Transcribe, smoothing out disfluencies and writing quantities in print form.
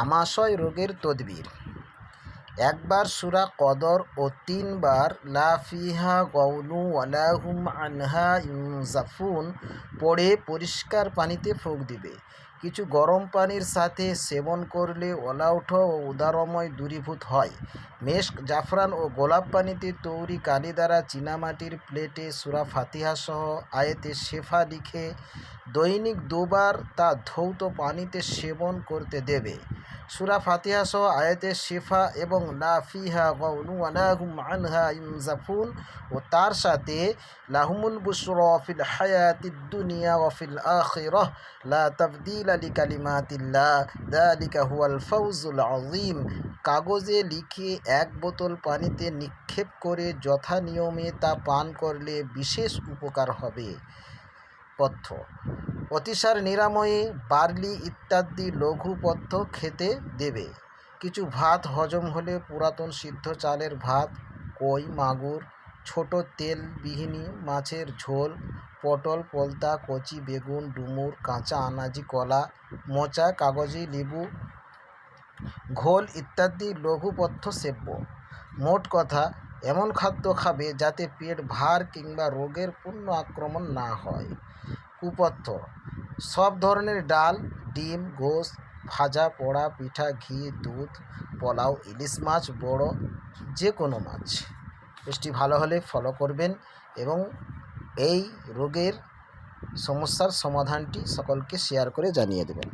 আমাশয় রোগের তদবির। একবার সূরা কদর ও ৩ বার লা ফিহা গাউলু ওয়ালা হুম আনহা ইউনজাফুন পড়ে পরিষ্কার পানিতে ফুঁক দিবে। কিছু গরম পানির সাথে সেবন করলে অলাউঠ ও উদারময় দূরীভূত হয়। মেশক, জাফরান ও গোলাপ পানিতে তৈরি কালি দ্বারা চীনামাটির প্লেটে সূরা ফাতিহা সহ আয়াতে শেফা লিখে দৈনিক ২ বার তা ধৌত পানিতে সেবন করতে দেবে। সূরা ফাতিহা সহ আয়াতে শেফা এবং লা ফিহা গাউলু ওয়ালা হুম আনহা ইউনজাফুন ও তার সাথে লাহুমুল বুশরা ফিল হায়াতিদ দুনিয়া ওয়া ফিল আখিরাহ লা তাবদীলা লিকালিমাতিল্লাহ যালিকা হুয়াল ফাওজুল আযীম কাগজে লিখে ১ বোতল পানিতে নিক্ষেপ করে যথানিয়মে তা পান করলে বিশেষ উপকার হবে। পথ্য: অতিসার নিরাময়ে বার্লি ইত্যাদি লঘু পথ্য খেতে দেবে। কিছু ভাত হজম হলে পুরাতন সিদ্ধ চালের ভাত, কই, মাগুর, ছোট তেলবিহীন মাছের ঝোল, পটল, পোলতা, কচি বেগুন, ডুমুর, কাঁচা আনাজি, কলা, মোচা, কাগজি লেবু ঘোল ইত্যাদি লঘু পথ্য সেব্য। মোট কথা, এমন খাদ্য খাবে যাতে পেট ভার কিংবা রোগের পূর্ণ আক্রমণ না হয়। কুপথ্য: সব ধরনের ডাল, ডিম, গোশত, ভাজা, পোড়া, পিঠা, ঘি, দুধ, পোলাও, ইলিশ মাছ, বড় যে কোনো মাছ। পেজটি ভালো হলে ফলো করবেন এবং এই রোগের সমস্যার সমাধানটি সকলকে শেয়ার করে জানিয়ে দেবেন।